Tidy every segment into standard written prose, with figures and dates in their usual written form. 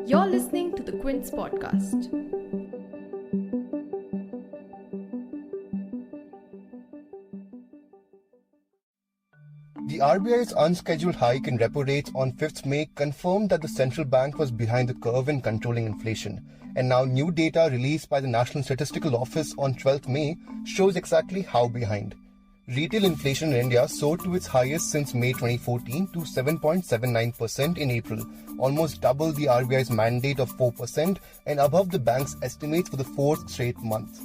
You're listening to the Quint's podcast. The RBI's unscheduled hike in repo rates on 5th May confirmed that the central bank was behind the curve in controlling inflation. And now new data released by the National Statistical Office on 12th May shows exactly how behind. Retail inflation in India soared to its highest since May 2014 to 7.79% in April, almost double the RBI's mandate of 4% and above the bank's estimates for the fourth straight month.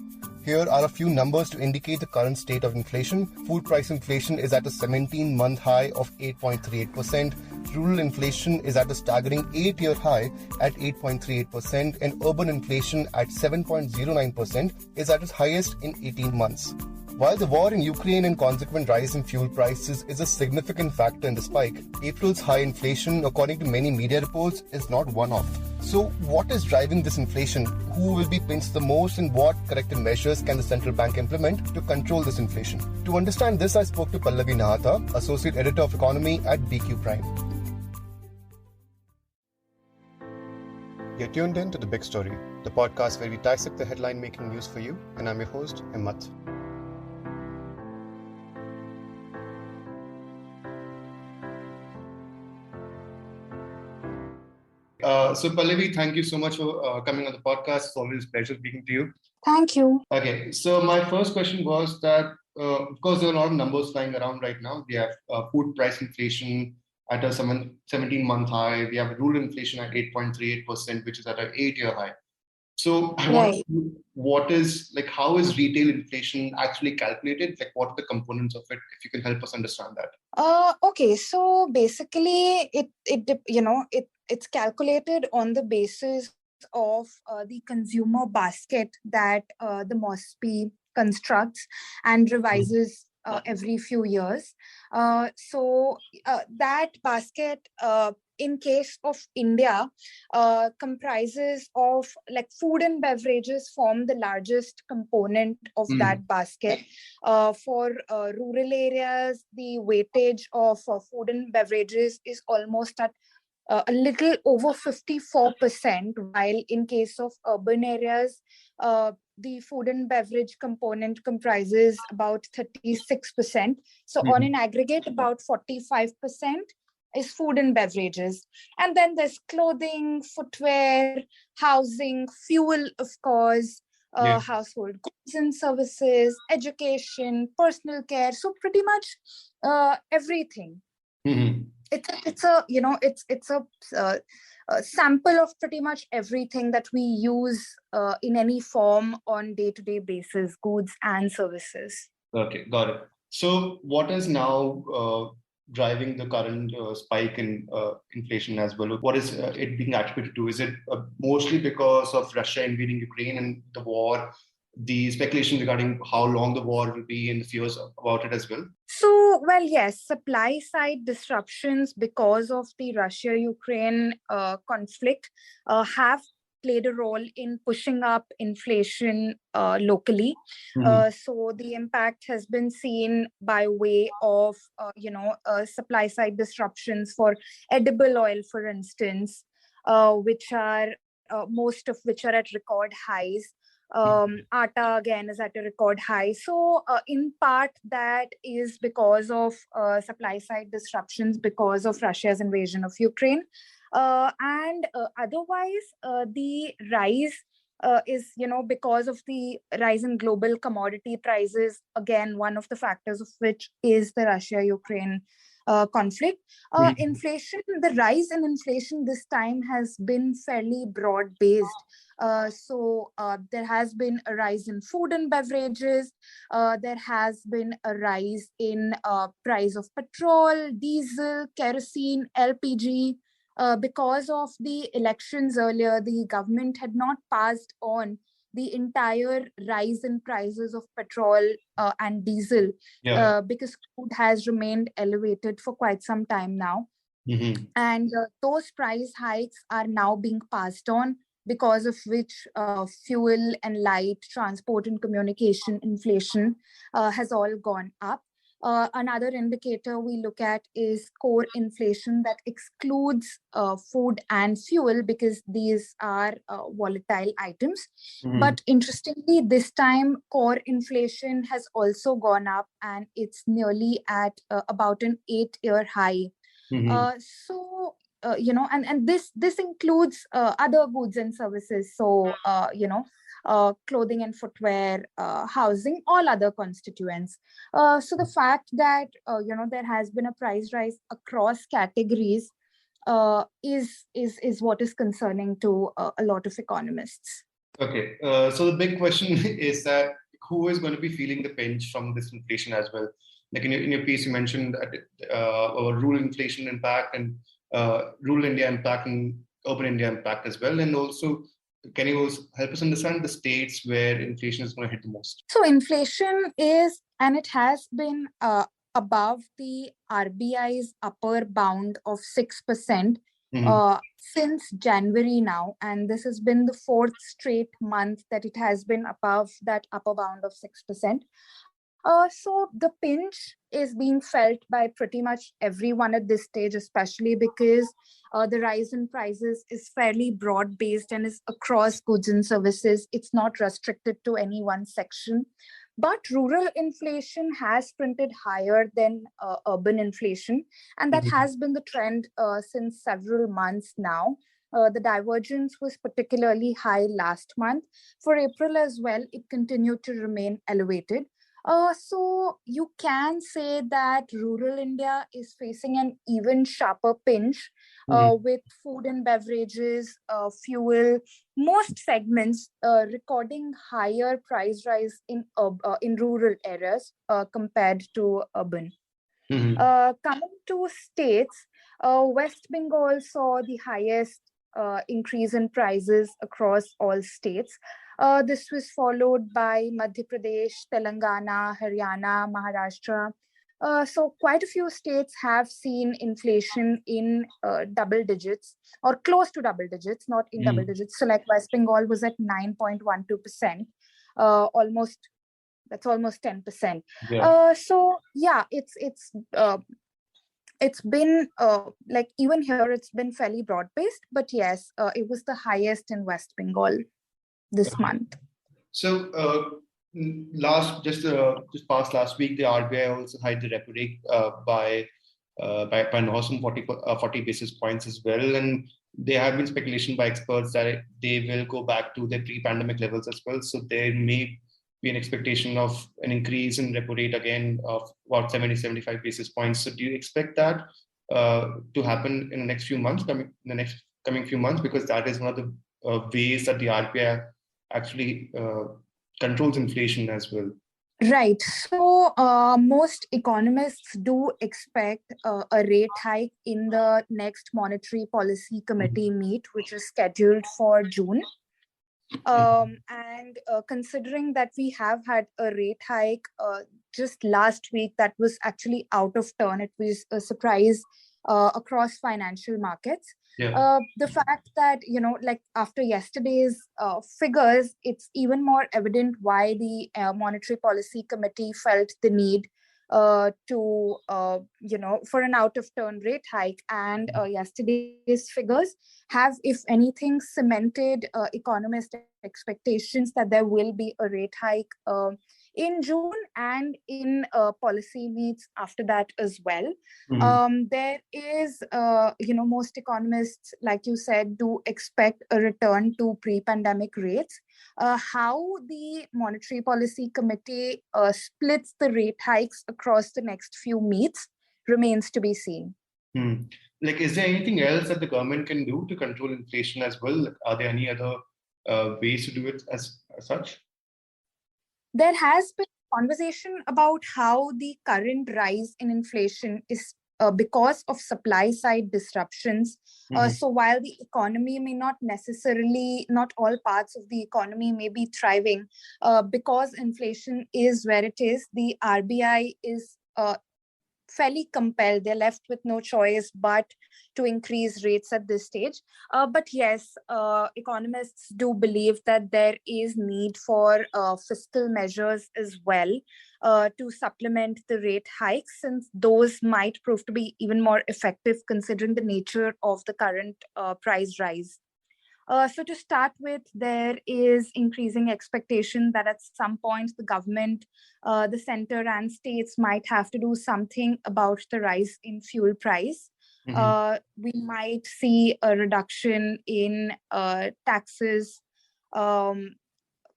Here are a few numbers to indicate the current state of inflation. Food price inflation is at a 17-month high of 8.38%. Rural inflation is at a staggering 8-year high at 8.38%, and urban inflation at 7.09% is at its highest in 18 months. While the war in Ukraine and consequent rise in fuel prices is a significant factor in the spike, April's high inflation, according to many media reports, is not one-off. So what is driving this inflation? Who will be pinched the most, and what corrective measures can the central bank implement to control this inflation? To understand this, I spoke to Pallavi Nahata, Associate Editor of Economy at BQ Prime. You're tuned in to The Big Story, the podcast where we dissect the headline-making news for you, and I'm your host, Himmat. So Pallavi, thank you so much for coming on the podcast. It's always a pleasure speaking to you. Thank you. Okay, so my first question was that, of course, there are a lot of numbers flying around right now. We have food price inflation at a 17-month high. We have rural inflation at 8.38%, which is at an 8-year high. So I want to know how is retail inflation actually calculated? Like, what are the components of it? If you can help us understand that. Okay, so basically, it's calculated on the basis of the consumer basket that the MOSPI constructs and revises every few years. So that basket, in case of India, comprises of food and beverages form the largest component of that basket. For rural areas, the weightage of food and beverages is almost at a little over 54%, while in case of urban areas, the food and beverage component comprises about 36%. So on an aggregate, about 45% is food and beverages. And then there's clothing, footwear, housing, fuel, of course, household goods and services, education, personal care. So pretty much everything. It's a sample of pretty much everything that we use in any form on day-to-day basis, goods and services. Okay, got it. So what is now driving the current spike in inflation as well? What is it being attributed to? Is it mostly because of Russia invading Ukraine and the war, the speculation regarding how long the war will be and the fears about it as well? So, well, yes, supply side disruptions because of the Russia-Ukraine conflict have played a role in pushing up inflation locally. So the impact has been seen by way of, supply side disruptions for edible oil, for instance, which are most of which are at record highs. Atta again is at a record high. So in part that is because of supply side disruptions because of Russia's invasion of Ukraine. And otherwise, the rise is, because of the rise in global commodity prices, again, one of the factors of which is the Russia-Ukraine conflict. Inflation, the rise in inflation this time has been fairly broad-based. So there has been a rise in food and beverages. There has been a rise in price of petrol, diesel, kerosene, LPG. Because of the elections earlier, the government had not passed on the entire rise in prices of petrol and diesel because crude has remained elevated for quite some time now. And those price hikes are now being passed on, because of which fuel and light, transport and communication inflation has all gone up. Another indicator we look at is core inflation that excludes food and fuel because these are volatile items. But interestingly, this time core inflation has also gone up and it's nearly at about an 8-year high. And this includes other goods and services. So, clothing and footwear, housing, all other constituents. So the fact that there has been a price rise across categories is what is concerning to a lot of economists. Okay, so the big question is that who is going to be feeling the pinch from this inflation as well? Like in your piece, you mentioned that rural inflation impact and rural India impact and urban India impact as well. And also, can you also help us understand the states where inflation is going to hit the most? So inflation is, and it has been above the RBI's upper bound of 6%. Since January now, and this has been the fourth straight month that it has been above that upper bound of 6%. So the pinch is being felt by pretty much everyone at this stage, especially because the rise in prices is fairly broad-based and is across goods and services. It's not restricted to any one section. But rural inflation has printed higher than urban inflation, and that has been the trend since several months now. The divergence was particularly high last month. For April as well, it continued to remain elevated. So you can say that rural India is facing an even sharper pinch with food and beverages, fuel, most segments recording higher price rise in rural areas compared to urban. Coming to states, West Bengal saw the highest increase in prices across all states. This was followed by Madhya Pradesh, Telangana, Haryana, Maharashtra. So quite a few states have seen inflation in double digits or close to double digits, not in double digits. So like West Bengal was at 9.12%, that's almost 10%. Yeah. It's been like even here it's been fairly broad-based, but yes, it was the highest in West Bengal this month. So just past last week, the RBI also hiked the repo rate by an awesome 40 basis points as well, and there have been speculation by experts that they will go back to their pre-pandemic levels as well. So there may be an expectation of an increase in repo rate again of about 70-75 basis points. So do you expect that to happen in the next few months, coming few months, because that is one of the ways that the RBI actually controls inflation as well? Right. So most economists do expect a rate hike in the next Monetary Policy Committee meet, which is scheduled for June. And considering that we have had a rate hike just last week that was actually out of turn, it was a surprise across financial markets. Yeah. The fact that, like after yesterday's figures, it's even more evident why the Monetary Policy Committee felt the need for an out-of-turn rate hike. And yesterday's figures have, if anything, cemented economist expectations that there will be a rate hike in June and in policy meets after that as well. There is, most economists, like you said, do expect a return to pre-pandemic rates. How the Monetary Policy Committee splits the rate hikes across the next few meets remains to be seen. Like, is there anything else that the government can do to control inflation as well? Like, are there any other ways to do it as such? There has been conversation about how the current rise in inflation is because of supply side disruptions. So while the economy may not all parts of the economy may be thriving, because inflation is where it is, the RBI is fairly compelled. They're left with no choice but to increase rates at this stage. But yes, economists do believe that there is need for fiscal measures as well to supplement the rate hikes, since those might prove to be even more effective considering the nature of the current price rise. So to start with, there is increasing expectation that at some point the government, the center and states might have to do something about the rise in fuel price. We might see a reduction in taxes. Um,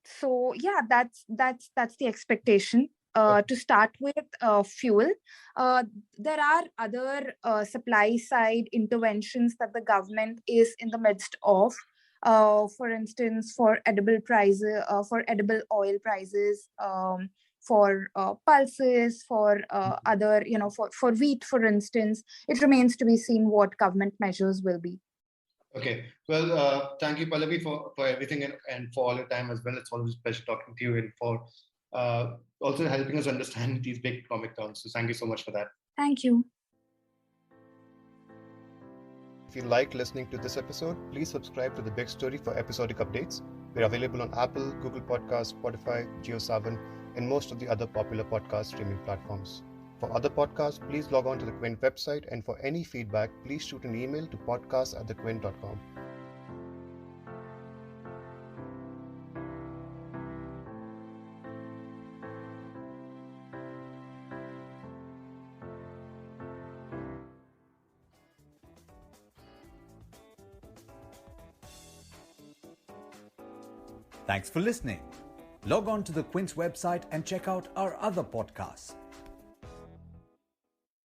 so yeah, that's the expectation. To start with, fuel, there are other supply side interventions that the government is in the midst of. For instance, for edible prices, for edible oil prices, for pulses, for other, for wheat, for instance. It remains to be seen what government measures will be. Okay. Well, thank you, Pallavi, for everything and for all your time as well. It's always a pleasure talking to you and for also helping us understand these big economic terms. So thank you so much for that. Thank you. If you liked listening to this episode, please subscribe to The Big Story for episodic updates. We're available on Apple, Google Podcasts, Spotify, JioSaavn, and most of the other popular podcast streaming platforms. For other podcasts, please log on to the Quint website, and for any feedback, please shoot an email to podcast@thequint.com. Thanks for listening. Log on to the Quint's website and check out our other podcasts.